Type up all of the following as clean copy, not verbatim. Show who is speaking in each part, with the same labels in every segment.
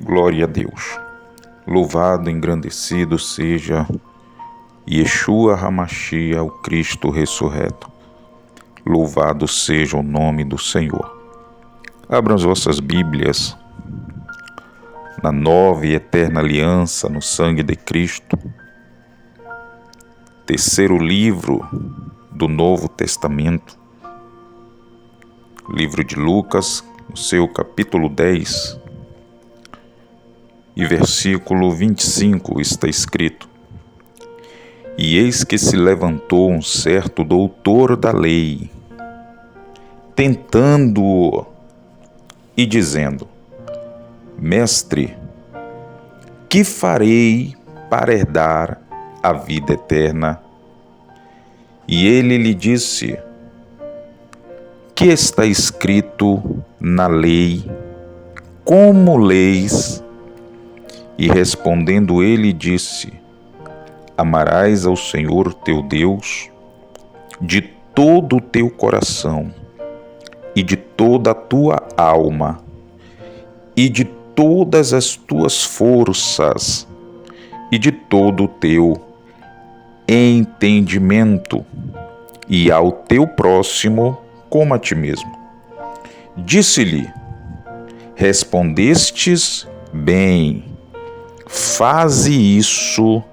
Speaker 1: Glória a Deus. Louvado, engrandecido seja Yeshua HaMashiach, o Cristo ressurreto. Louvado seja o nome do Senhor. Abram as vossas Bíblias na nova e eterna aliança no sangue de Cristo. Terceiro livro do Novo Testamento. Livro de Lucas, no seu capítulo 10 e versículo 25 está escrito: E eis que se levantou um certo doutor da lei, tentando-o e dizendo: Mestre, que farei para herdar a vida eterna? E ele lhe disse: Que está escrito na lei? Como leis? E respondendo ele disse: Amarás ao Senhor teu Deus de todo o teu coração e de toda a tua alma e de todas as tuas forças e de todo o teu entendimento, e ao teu próximo como a ti mesmo. Disse-lhe: Respondestes bem, faze isso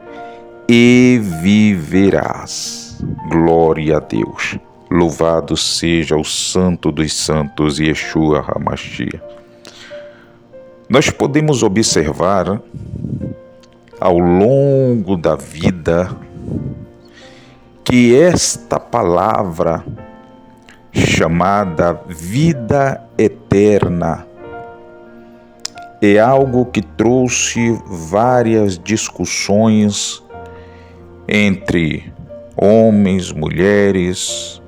Speaker 1: e viverás. Glória a Deus. Louvado seja o Santo dos Santos, Yeshua HaMashiach. Nós podemos observar ao longo da vida que esta palavra chamada vida eterna é algo que trouxe várias discussões entre homens, mulheres,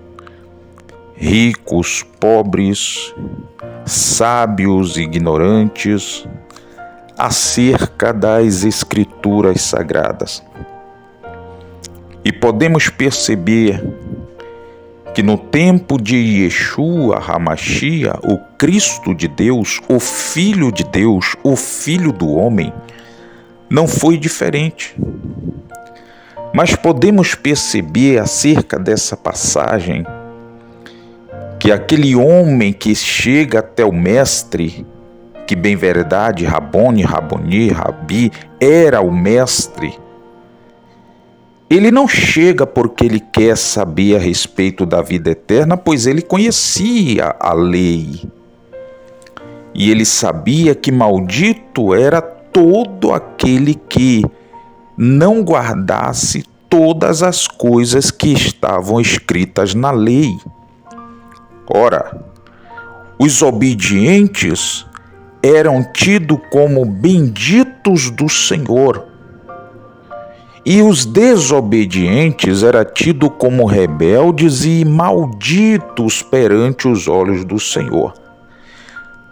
Speaker 1: ricos, pobres, sábios, ignorantes, acerca das Escrituras Sagradas. E podemos perceber que no tempo de Yeshua HaMashiach, o Cristo de Deus, o Filho de Deus, o Filho do homem, não foi diferente. Mas podemos perceber acerca dessa passagem que aquele homem que chega até o mestre, que bem verdade, Raboni, Rabi, era o mestre, ele não chega porque ele quer saber a respeito da vida eterna, pois ele conhecia a lei. E ele sabia que maldito era todo aquele que não guardasse todas as coisas que estavam escritas na lei. Ora, os obedientes eram tidos como benditos do Senhor, e os desobedientes eram tidos como rebeldes e malditos perante os olhos do Senhor.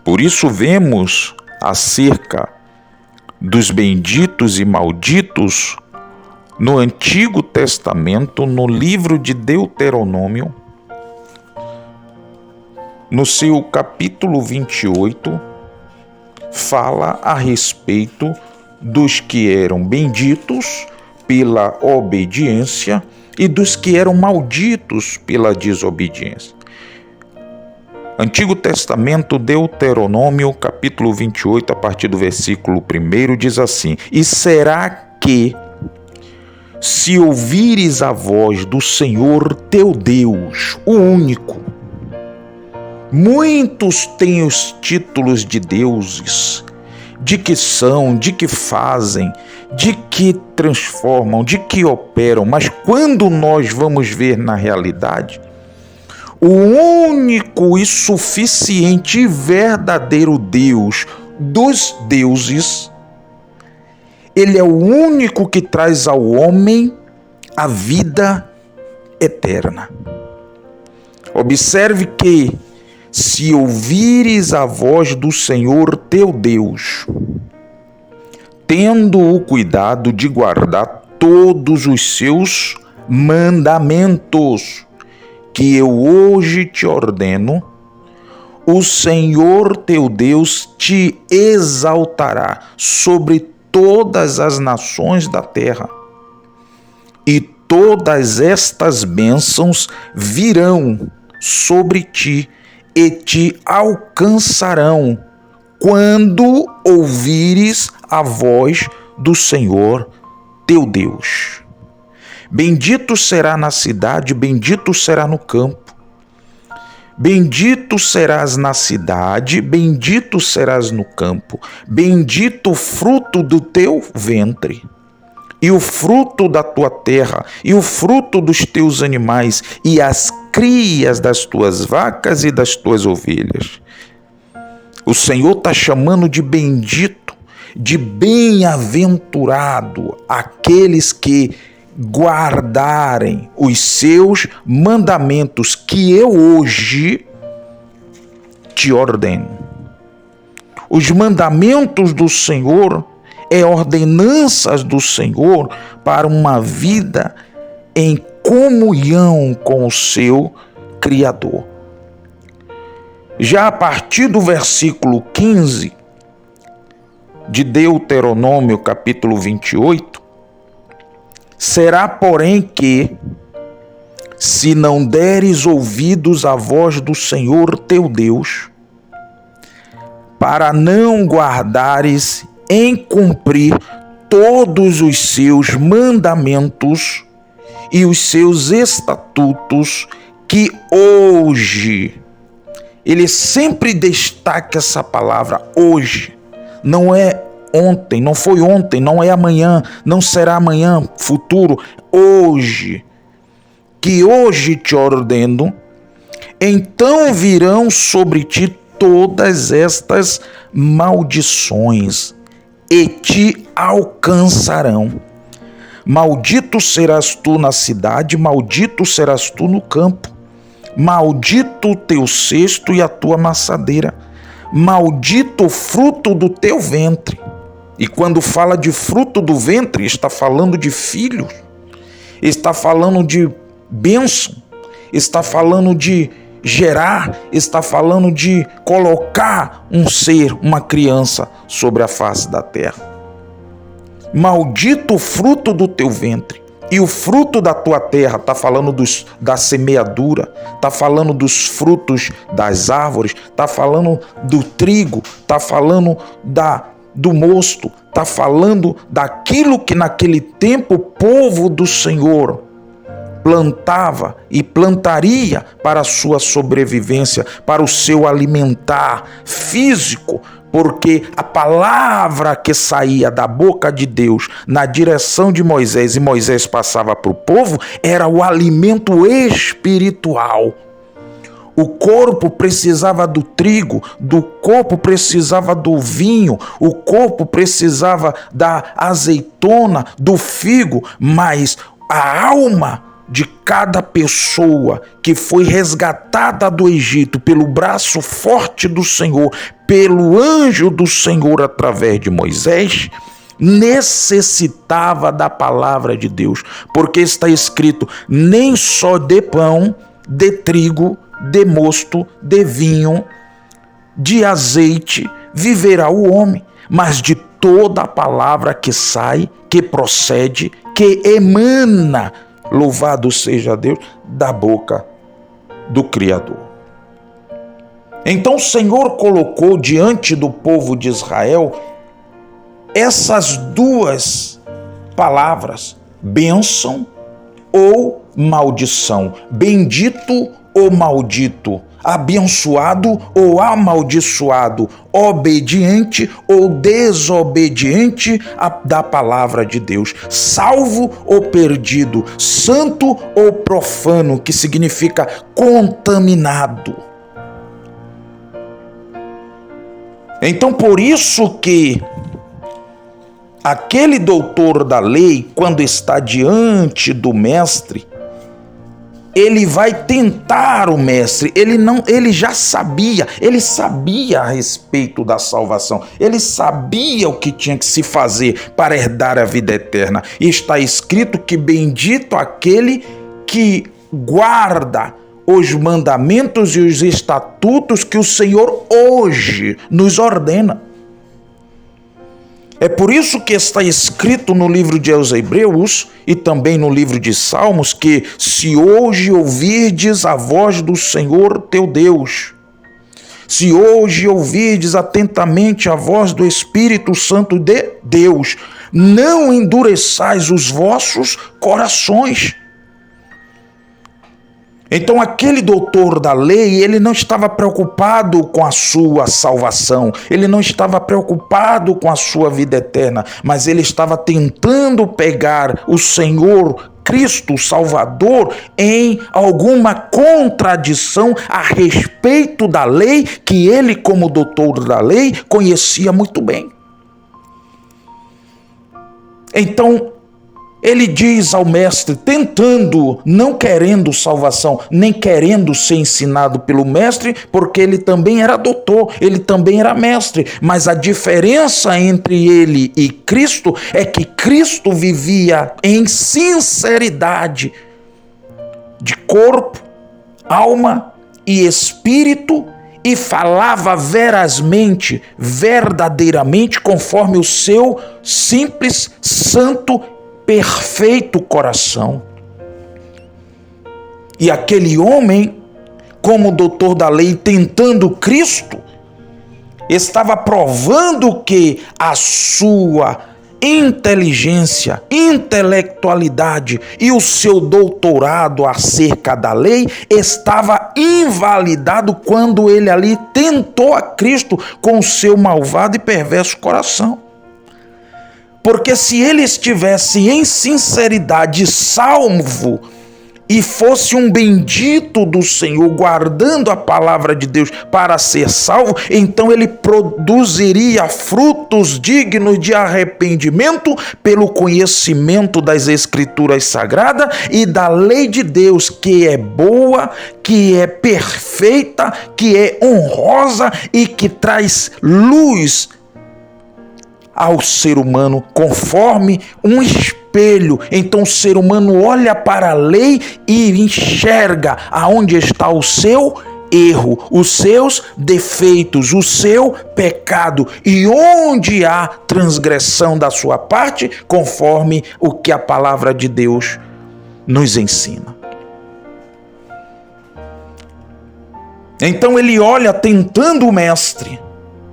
Speaker 1: Por isso vemos acerca dos benditos e malditos no Antigo Testamento, no livro de Deuteronômio, no seu capítulo 28, fala a respeito dos que eram benditos pela obediência e dos que eram malditos pela desobediência. Antigo Testamento, Deuteronômio, capítulo 28, a partir do versículo 1, diz assim: E será que, se ouvires a voz do Senhor teu Deus, o único, muitos têm os títulos de deuses, de que são, de que fazem, de que transformam, de que operam, mas quando nós vamos ver na realidade, o único e suficiente e verdadeiro Deus dos deuses, ele é o único que traz ao homem a vida eterna. Observe que, se ouvires a voz do Senhor teu Deus, tendo o cuidado de guardar todos os seus mandamentos, que eu hoje te ordeno, o Senhor teu Deus te exaltará sobre todas as nações da terra, e todas estas bênçãos virão sobre ti e te alcançarão quando ouvires a voz do Senhor teu Deus. Bendito será na cidade, bendito será no campo. Bendito serás na cidade, bendito serás no campo. Bendito o fruto do teu ventre, e o fruto da tua terra, e o fruto dos teus animais, e as crias das tuas vacas e das tuas ovelhas. O Senhor está chamando de bendito, de bem-aventurado aqueles que guardarem os seus mandamentos que eu hoje te ordeno. Os mandamentos do Senhor é ordenanças do Senhor para uma vida em comunhão com o seu Criador. Já a partir do versículo 15 de Deuteronômio, capítulo 28, será, porém, que, se não deres ouvidos à voz do Senhor teu Deus, para não guardares em cumprir todos os seus mandamentos e os seus estatutos, que hoje, ele sempre destaca essa palavra hoje, não é ontem, não foi ontem, não é amanhã, não será amanhã, futuro, hoje, que hoje te ordeno, então virão sobre ti todas estas maldições e te alcançarão. Maldito serás tu na cidade, maldito serás tu no campo, maldito o teu cesto e a tua amassadeira, maldito o fruto do teu ventre. E quando fala de fruto do ventre, está falando de filhos, está falando de bênção, está falando de gerar, está falando de colocar um ser, uma criança sobre a face da terra. Maldito o fruto do teu ventre e o fruto da tua terra, está falando da semeadura, está falando dos frutos das árvores, está falando do trigo, está falando do mosto, está falando daquilo que naquele tempo o povo do Senhor plantava e plantaria para a sua sobrevivência, para o seu alimentar físico, porque a palavra que saía da boca de Deus na direção de Moisés e Moisés passava para o povo era o alimento espiritual. O corpo precisava do trigo, do corpo precisava do vinho, o corpo precisava da azeitona, do figo, mas a alma de cada pessoa que foi resgatada do Egito pelo braço forte do Senhor, pelo anjo do Senhor através de Moisés, necessitava da palavra de Deus, porque está escrito: nem só de pão, de trigo, de mosto, de vinho, de azeite viverá o homem, mas de toda a palavra que sai, que procede, que emana, louvado seja Deus, da boca do Criador. Então o Senhor colocou diante do povo de Israel essas duas palavras, bênção ou maldição, bendito ou maldito, abençoado ou amaldiçoado, obediente ou desobediente da palavra de Deus, salvo ou perdido, santo ou profano, que significa contaminado. Então, por isso que aquele doutor da lei, quando está diante do mestre, ele vai tentar o mestre. Ele já sabia, ele sabia a respeito da salvação, ele sabia o que tinha que se fazer para herdar a vida eterna. E está escrito que bendito aquele que guarda os mandamentos e os estatutos que o Senhor hoje nos ordena. É por isso que está escrito no livro de Hebreus e também no livro de Salmos que se hoje ouvirdes a voz do Senhor teu Deus, se hoje ouvirdes atentamente a voz do Espírito Santo de Deus, não endureçais os vossos corações. Então aquele doutor da lei, ele não estava preocupado com a sua salvação, ele não estava preocupado com a sua vida eterna, mas ele estava tentando pegar o Senhor Cristo, o Salvador, em alguma contradição a respeito da lei que ele, como doutor da lei, conhecia muito bem. Então, ele diz ao mestre, tentando, não querendo salvação, nem querendo ser ensinado pelo mestre, porque ele também era doutor, ele também era mestre. Mas a diferença entre ele e Cristo é que Cristo vivia em sinceridade de corpo, alma e espírito e falava verazmente, verdadeiramente, conforme o seu simples, santo perfeito coração. E aquele homem, como doutor da lei, tentando Cristo, estava provando que a sua inteligência, intelectualidade e o seu doutorado acerca da lei estava invalidado quando ele ali tentou a Cristo com o seu malvado e perverso coração. Porque se ele estivesse em sinceridade salvo e fosse um bendito do Senhor, guardando a palavra de Deus para ser salvo, então ele produziria frutos dignos de arrependimento pelo conhecimento das Escrituras Sagradas e da lei de Deus, que é boa, que é perfeita, que é honrosa e que traz luz ao ser humano conforme um espelho. Então o ser humano olha para a lei e enxerga aonde está o seu erro, os seus defeitos, o seu pecado e onde há transgressão da sua parte, conforme o que a palavra de Deus nos ensina. Então ele olha tentando o mestre.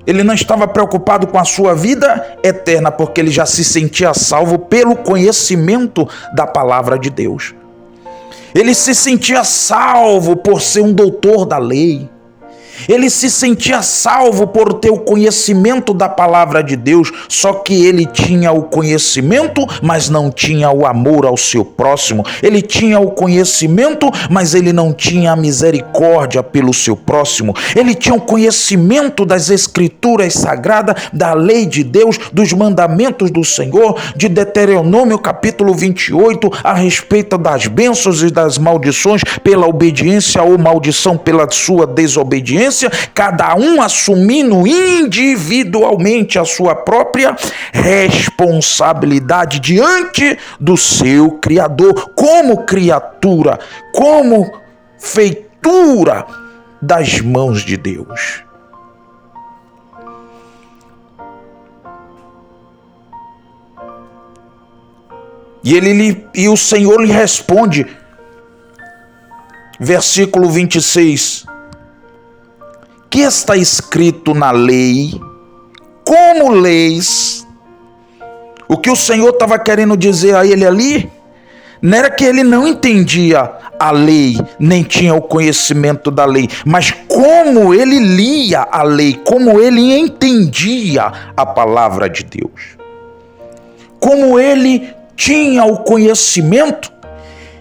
Speaker 1: Ele não estava preocupado com a sua vida eterna, porque ele já se sentia salvo pelo conhecimento da palavra de Deus. Ele se sentia salvo por ser um doutor da lei. Ele se sentia salvo por ter o conhecimento da palavra de Deus, só que ele tinha o conhecimento, mas não tinha o amor ao seu próximo. Ele tinha o conhecimento, mas ele não tinha a misericórdia pelo seu próximo. Ele tinha o conhecimento das Escrituras Sagradas, da lei de Deus, dos mandamentos do Senhor, de Deuteronômio capítulo 28, a respeito das bênçãos e das maldições pela obediência ou maldição pela sua desobediência, cada um assumindo individualmente a sua própria responsabilidade diante do seu Criador, como criatura, como feitura das mãos de Deus. E o Senhor lhe responde, versículo 26, que está escrito na lei, como leis. O que o Senhor estava querendo dizer a ele ali, não era que ele não entendia a lei, nem tinha o conhecimento da lei, mas como ele lia a lei, como ele entendia a palavra de Deus. Como ele tinha o conhecimento,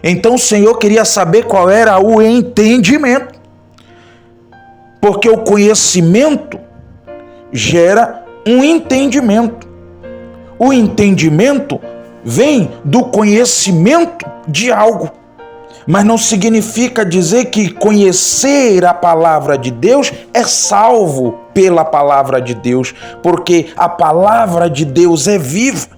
Speaker 1: então o Senhor queria saber qual era o entendimento. Porque o conhecimento gera um entendimento. O entendimento vem do conhecimento de algo. Mas não significa dizer que conhecer a palavra de Deus é salvo pela palavra de Deus. Porque a palavra de Deus é viva.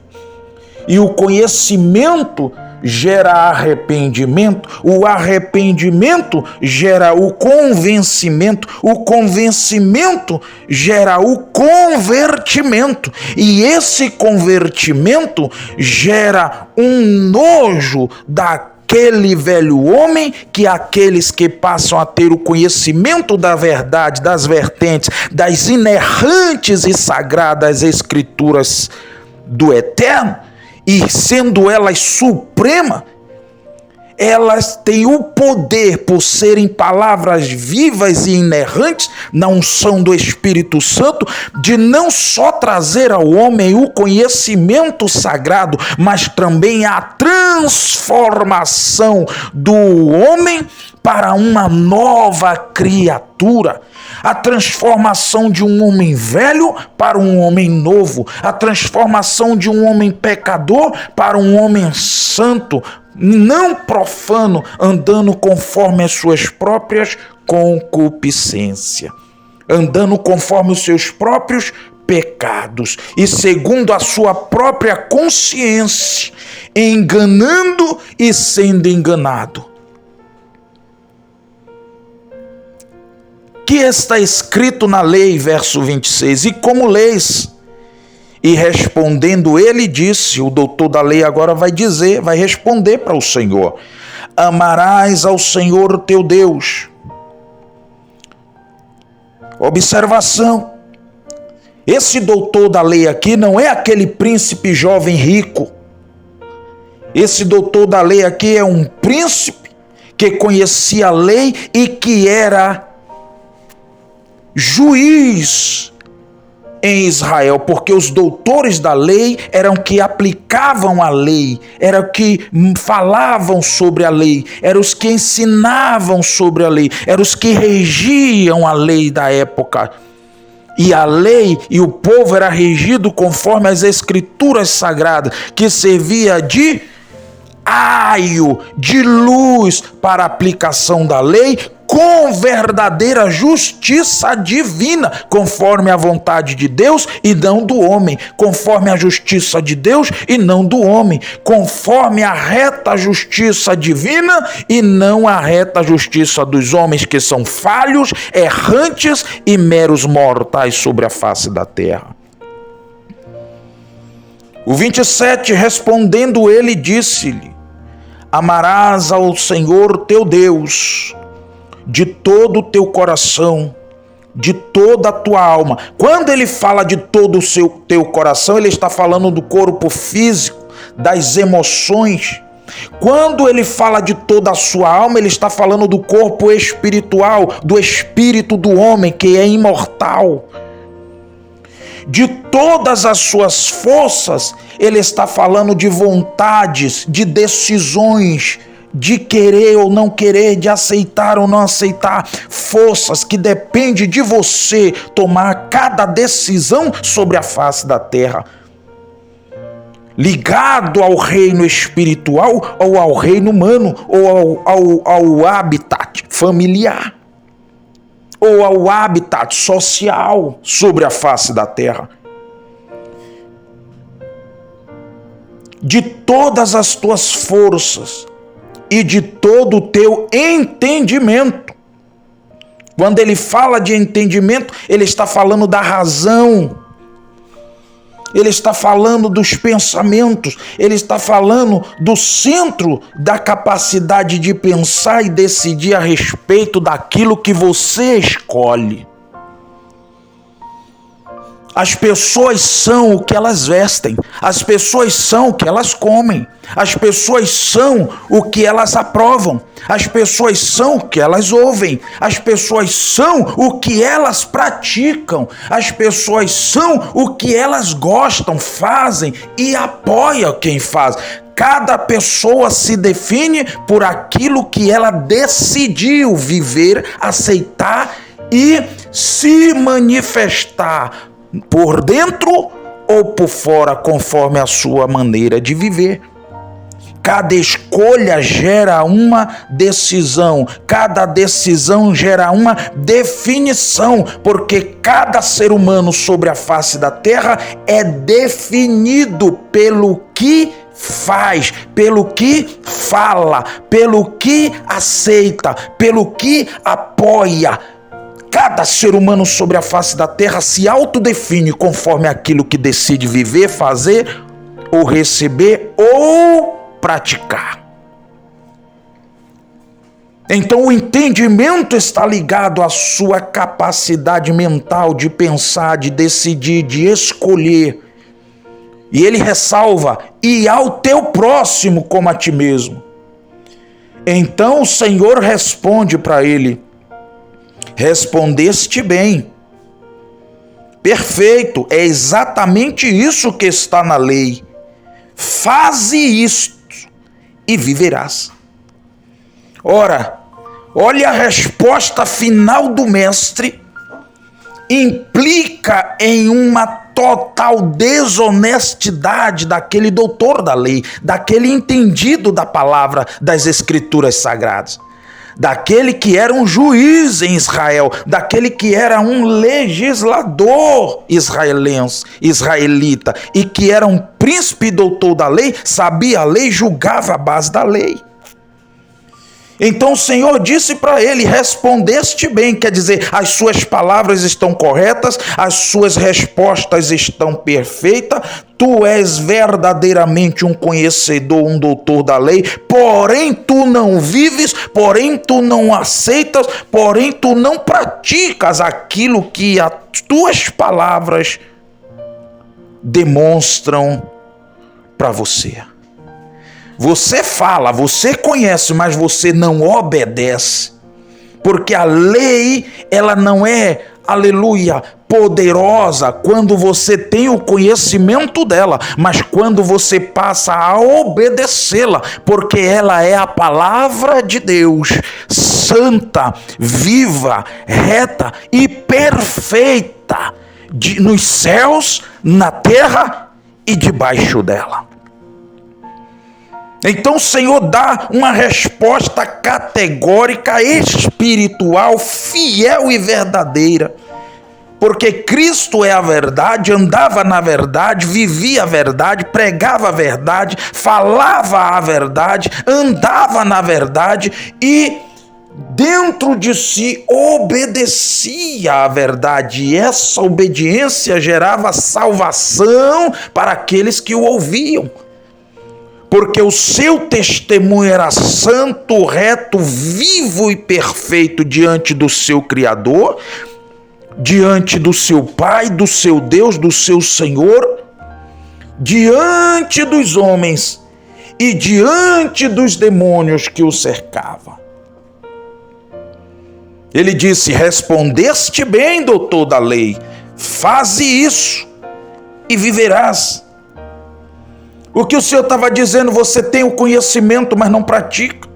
Speaker 1: E o conhecimento gera arrependimento, o arrependimento gera o convencimento gera o convertimento, e esse convertimento gera um nojo daquele velho homem, que aqueles que passam a ter o conhecimento da verdade, das vertentes, das inerrantes e sagradas escrituras do Eterno, e sendo elas suprema, elas têm o poder, por serem palavras vivas e inerrantes, na unção do Espírito Santo, de não só trazer ao homem o conhecimento sagrado, mas também a transformação do homem para uma nova criatura. A transformação de um homem velho para um homem novo, a transformação de um homem pecador para um homem santo, não profano, andando conforme as suas próprias concupiscências, andando conforme os seus próprios pecados e segundo a sua própria consciência, enganando e sendo enganado. Que está escrito na lei, verso 26, e como leis? E respondendo ele disse, o doutor da lei agora vai responder para o Senhor: amarás ao Senhor teu Deus. Observação, esse doutor da lei aqui não é aquele príncipe jovem rico. Esse doutor da lei aqui é um príncipe que conhecia a lei e que era juiz em Israel, porque os doutores da lei eram que aplicavam a lei, eram que falavam sobre a lei, eram os que ensinavam sobre a lei, eram os que regiam a lei da época. E a lei e o povo era regido conforme as escrituras sagradas, que servia de aio, de luz para a aplicação da lei, com verdadeira justiça divina, conforme a vontade de Deus e não do homem, conforme a justiça de Deus e não do homem, conforme a reta justiça divina e não a reta justiça dos homens, que são falhos, errantes e meros mortais sobre a face da terra. O 27, respondendo ele, disse-lhe: amarás ao Senhor teu Deus de todo o teu coração, de toda a tua alma. Quando ele fala de todo o teu coração, ele está falando do corpo físico, das emoções. Quando ele fala de toda a sua alma, ele está falando do corpo espiritual, do espírito do homem, que é imortal. De todas as suas forças, ele está falando de vontades, de decisões, de querer ou não querer, de aceitar ou não aceitar, forças que dependem de você tomar cada decisão sobre a face da terra, ligado ao reino espiritual ou ao reino humano, ou ao habitat familiar, ou ao habitat social sobre a face da terra. De todas as tuas forças e de todo o teu entendimento. Quando ele fala de entendimento, ele está falando da razão, ele está falando dos pensamentos, ele está falando do centro da capacidade de pensar e decidir a respeito daquilo que você escolhe. As pessoas são o que elas vestem, as pessoas são o que elas comem, as pessoas são o que elas aprovam, as pessoas são o que elas ouvem, as pessoas são o que elas praticam, as pessoas são o que elas gostam, fazem e apoiam quem faz. Cada pessoa se define por aquilo que ela decidiu viver, aceitar e se manifestar por dentro ou por fora, conforme a sua maneira de viver. Cada escolha gera uma decisão, cada decisão gera uma definição, porque cada ser humano sobre a face da terra é definido pelo que faz, pelo que fala, pelo que aceita, pelo que apoia. Cada ser humano sobre a face da terra se autodefine conforme aquilo que decide viver, fazer, ou receber, ou praticar. Então o entendimento está ligado à sua capacidade mental de pensar, de decidir, de escolher. E ele ressalva, e ao teu próximo como a ti mesmo. Então o Senhor responde para ele, respondeste bem. Perfeito, é exatamente isso que está na lei. Faze isto e viverás. Ora, olha a resposta final do mestre, implica em uma total desonestidade daquele doutor da lei, daquele entendido da palavra das Escrituras Sagradas, daquele que era um juiz em Israel, daquele que era um legislador israelita e que era um príncipe e doutor da lei, sabia a lei, julgava a base da lei. Então o Senhor disse para ele, respondeste bem, quer dizer, as suas palavras estão corretas, as suas respostas estão perfeitas, tu és verdadeiramente um conhecedor, um doutor da lei, porém tu não vives, porém tu não aceitas, porém tu não praticas aquilo que as tuas palavras demonstram para você. Você fala, você conhece, mas você não obedece. Porque a lei, ela não é, aleluia, poderosa quando você tem o conhecimento dela, mas quando você passa a obedecê-la, porque ela é a palavra de Deus, santa, viva, reta e perfeita, nos céus, na terra e debaixo dela. Então o Senhor dá uma resposta categórica, espiritual, fiel e verdadeira. Porque Cristo é a verdade, andava na verdade, vivia a verdade, pregava a verdade, falava a verdade, andava na verdade e dentro de si obedecia à verdade. E essa obediência gerava salvação para aqueles que o ouviam. Porque o seu testemunho era santo, reto, vivo e perfeito diante do seu Criador, diante do seu Pai, do seu Deus, do seu Senhor, diante dos homens e diante dos demônios que o cercavam. Ele disse, respondeste bem, doutor da lei, faze isso e viverás. O que o Senhor estava dizendo, você tem o conhecimento, mas não pratica.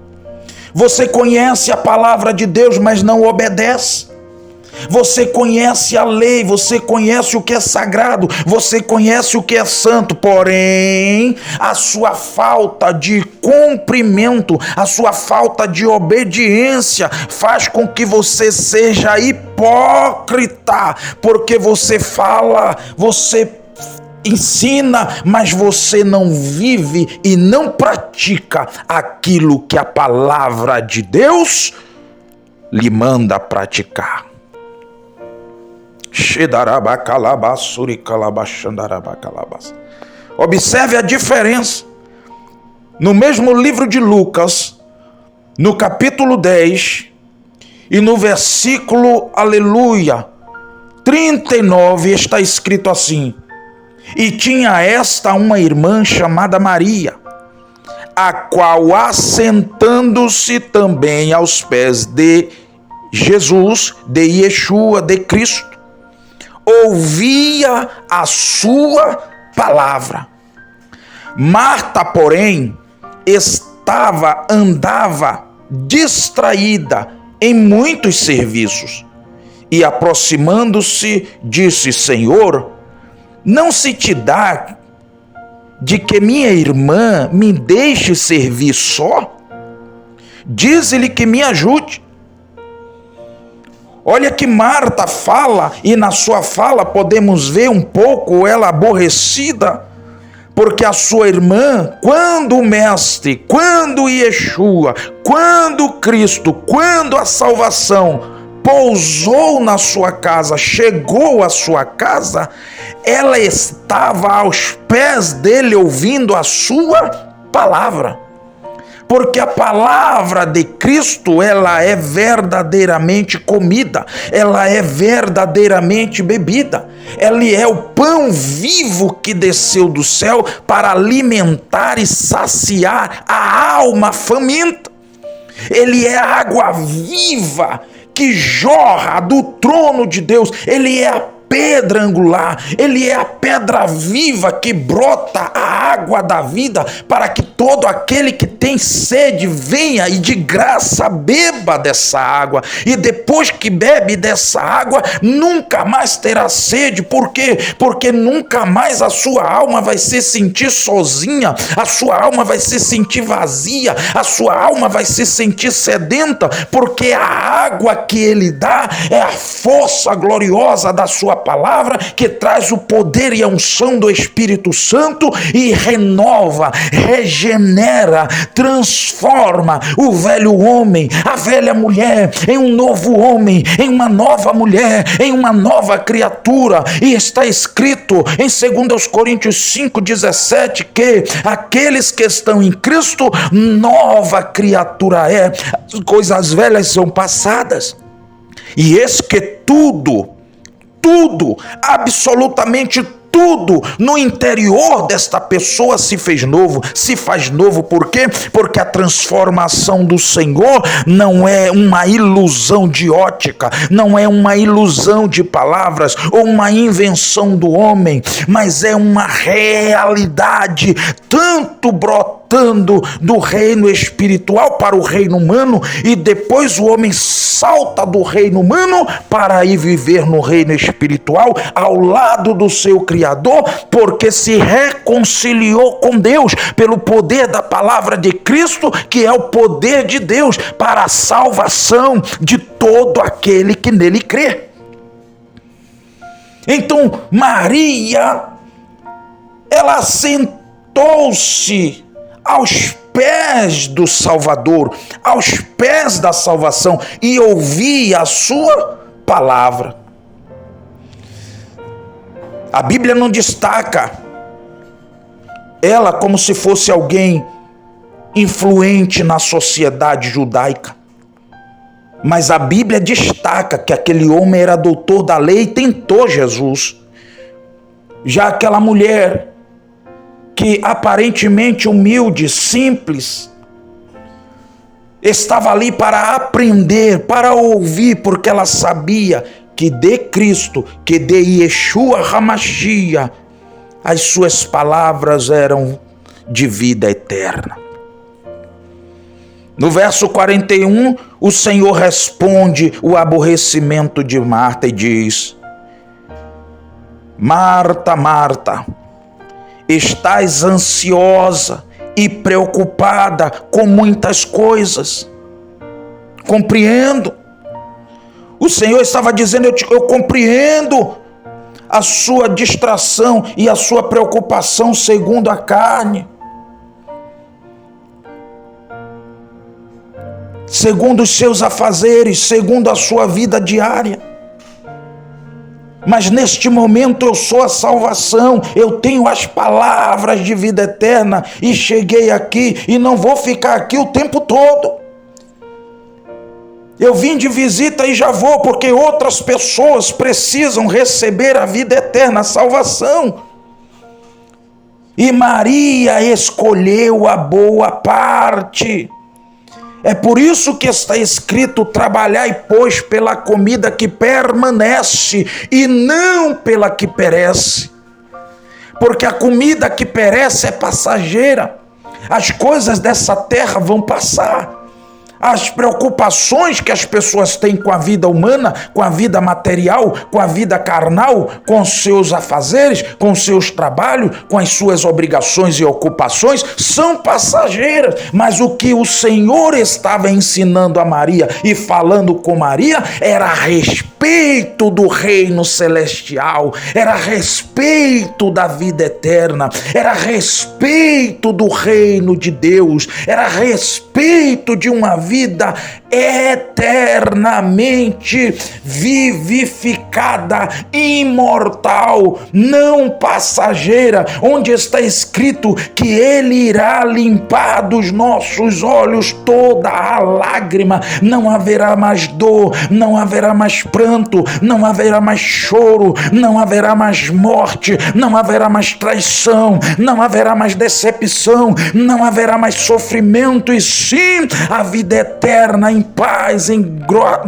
Speaker 1: Você conhece a palavra de Deus, mas não obedece. Você conhece a lei, você conhece o que é sagrado, você conhece o que é santo, porém, a sua falta de cumprimento, a sua falta de obediência faz com que você seja hipócrita, porque você fala, você ensina, mas você não vive e não pratica aquilo que a palavra de Deus lhe manda praticar. Observe a diferença. No mesmo livro de Lucas, no capítulo 10 e no versículo, aleluia, 39, está escrito assim: e tinha esta uma irmã chamada Maria, a qual, assentando-se também aos pés de Jesus, de Yeshua, de Cristo, ouvia a sua palavra. Marta, porém, andava distraída em muitos serviços, e aproximando-se, disse: Senhor, não se te dá de que minha irmã me deixe servir só? Dize-lhe que me ajude. Olha que Marta fala, e na sua fala podemos ver um pouco ela aborrecida, porque a sua irmã, quando o Mestre, quando Yeshua, quando Cristo, quando a salvação pousou na sua casa, chegou à sua casa, ela estava aos pés dele ouvindo a sua palavra. Porque a palavra de Cristo, ela é verdadeiramente comida, ela é verdadeiramente bebida. Ele é o pão vivo que desceu do céu para alimentar e saciar a alma faminta. Ele é a água viva que jorra do trono de Deus. Ele é a pedra angular, ele é a pedra viva que brota a água da vida para que todo aquele que tem sede venha e de graça beba dessa água, e depois que bebe dessa água nunca mais terá sede. Por quê? Porque nunca mais a sua alma vai se sentir sozinha, a sua alma vai se sentir vazia, a sua alma vai se sentir sedenta, porque a água que ele dá é a força gloriosa da sua palavra, que traz o poder e a unção do Espírito Santo e renova, regenera, transforma o velho homem, a velha mulher em um novo homem, em uma nova mulher, em uma nova criatura. E está escrito em 2 Coríntios 5,17 que aqueles que estão em Cristo, nova criatura é, as coisas velhas são passadas, e eis que tudo, absolutamente tudo no interior desta pessoa se fez novo, se faz novo. Por quê? Porque a transformação do Senhor não é uma ilusão de ótica, não é uma ilusão de palavras ou uma invenção do homem, mas é uma realidade, tanto brotando do reino espiritual para o reino humano, e depois o homem salta do reino humano para ir viver no reino espiritual ao lado do seu Criador, porque se reconciliou com Deus pelo poder da palavra de Cristo, que é o poder de Deus para a salvação de todo aquele que nele crê. Então Maria, ela sentou-se aos pés do Salvador, aos pés da salvação, e ouvia a sua palavra. A Bíblia não destaca ela como se fosse alguém influente na sociedade judaica, mas a Bíblia destaca que aquele homem era doutor da lei e tentou Jesus. Já aquela mulher, que aparentemente humilde, simples, estava ali para aprender, para ouvir, porque ela sabia que de Cristo, que de Yeshua HaMashiach, as suas palavras eram de vida eterna. No verso 41, o Senhor responde o aborrecimento de Marta e diz: Marta, Marta, estás ansiosa e preocupada com muitas coisas. Compreendo. O Senhor estava dizendo: eu compreendo a sua distração e a sua preocupação segundo a carne, segundo os seus afazeres, segundo a sua vida diária. Mas neste momento eu sou a salvação, eu tenho as palavras de vida eterna e cheguei aqui e não vou ficar aqui o tempo todo. Eu vim de visita e já vou, porque outras pessoas precisam receber a vida eterna, a salvação. E Maria escolheu a boa parte. É por isso que está escrito: trabalhai, pois, pela comida que permanece e não pela que perece. Porque a comida que perece é passageira. As coisas dessa terra vão passar. as preocupações que as pessoas têm com a vida humana, com a vida material, com a vida carnal, com seus afazeres, com seus trabalhos, com as suas obrigações e ocupações, são passageiras. Mas o que o Senhor estava ensinando a Maria e falando com Maria era a respeito do reino celestial, era a respeito da vida eterna, era a respeito do reino de Deus, era a respeito de uma vida eternamente vivificada, imortal, não passageira, onde está escrito que Ele irá limpar dos nossos olhos toda a lágrima, não haverá mais dor, não haverá mais pranto, não haverá mais choro, não haverá mais morte, não haverá mais traição, não haverá mais decepção, não haverá mais sofrimento, e sim a vida eterna em paz, em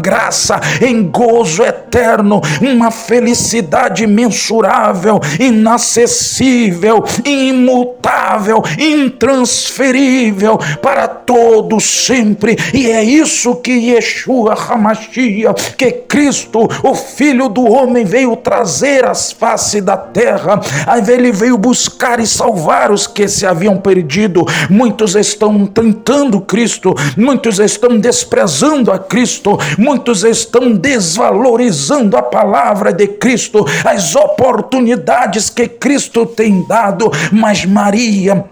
Speaker 1: graça, em gozo eterno, uma felicidade imensurável, inacessível, imutável, intransferível para todos sempre. E é isso que Yeshua HaMashiach, que Cristo, o Filho do Homem, veio trazer às faces da terra. Aí ele veio buscar e salvar os que se haviam perdido. Muitos estão tentando Cristo, muitos estão desprezando a Cristo, muitos estão desvalorizando a palavra de Cristo, as oportunidades que Cristo tem dado. Mas Maria,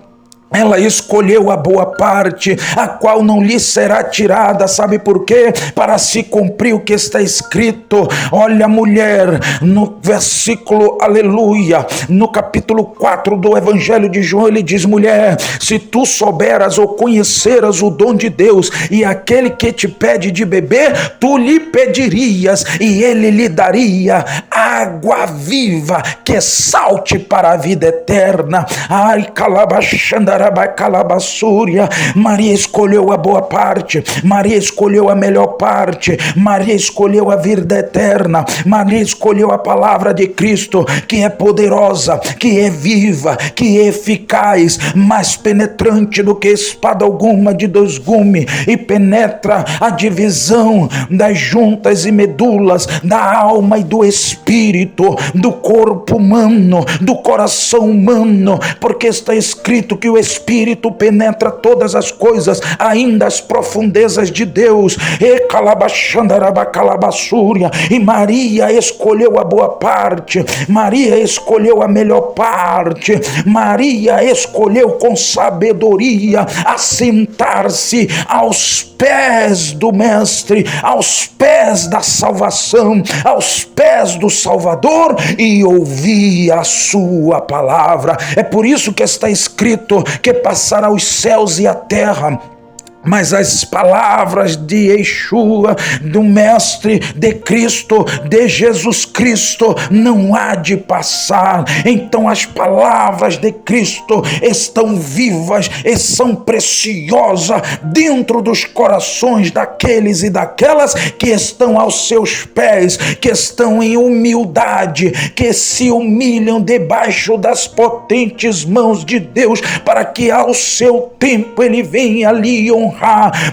Speaker 1: ela escolheu a boa parte, a qual não lhe será tirada. Sabe por quê? Para se cumprir o que está escrito. Olha, mulher, no versículo, aleluia, no capítulo 4 do Evangelho de João, ele diz: mulher, se tu souberas ou conheceras o dom de Deus, e aquele que te pede de beber, tu lhe pedirias, e ele lhe daria água viva, que salte para a vida eterna. Ai, calabachanda, Maria escolheu a boa parte, Maria escolheu a melhor parte, Maria escolheu a vida eterna, Maria escolheu a palavra de Cristo, que é poderosa, que é viva, que é eficaz, mais penetrante do que espada alguma de dois gumes, e penetra a divisão das juntas e medulas, da alma e do espírito, do corpo humano, do coração humano, porque está escrito que o Espírito penetra todas as coisas, ainda as profundezas de Deus. E Maria escolheu a boa parte, Maria escolheu a melhor parte, Maria escolheu com sabedoria assentar-se aos pés do Mestre, aos pés da salvação, aos pés do Salvador, e ouvir a sua palavra. É por isso que está escrito que passará os céus e a terra, mas as palavras de Yeshua, do Mestre, de Cristo, de Jesus Cristo, não há de passar. Então as palavras de Cristo estão vivas e são preciosas dentro dos corações daqueles e daquelas que estão aos seus pés, que estão em humildade, que se humilham debaixo das potentes mãos de Deus, para que ao seu tempo Ele venha ali honrar,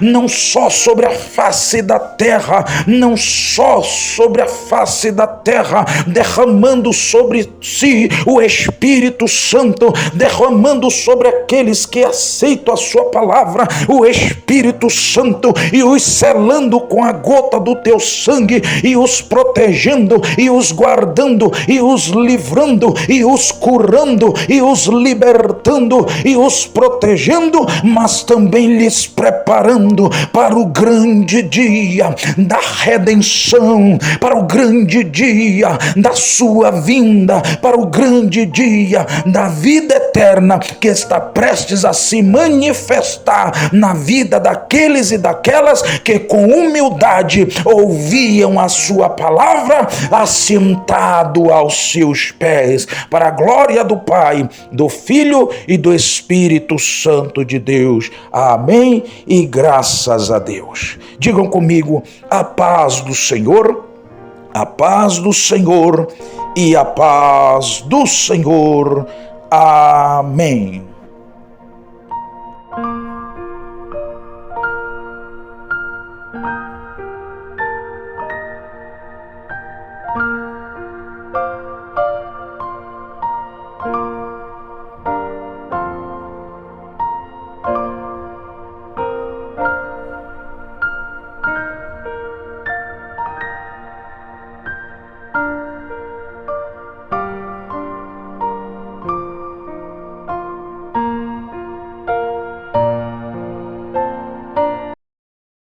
Speaker 1: não só sobre a face da terra, não só sobre a face da terra, derramando sobre si o Espírito Santo, derramando sobre aqueles que aceitam a sua palavra o Espírito Santo, e os selando com a gota do teu sangue, e os protegendo, e os guardando, e os livrando, e os curando, e os libertando, e os protegendo, mas também lhes preparando para o grande dia da redenção, para o grande dia da sua vinda, para o grande dia da vida eterna, que está prestes a se manifestar na vida daqueles e daquelas que com humildade ouviam a sua palavra, assentado aos seus pés, para a glória do Pai, do Filho e do Espírito Santo de Deus. Amém e graças a Deus. Digam comigo: a paz do Senhor, a paz do Senhor e a paz do Senhor. Amém.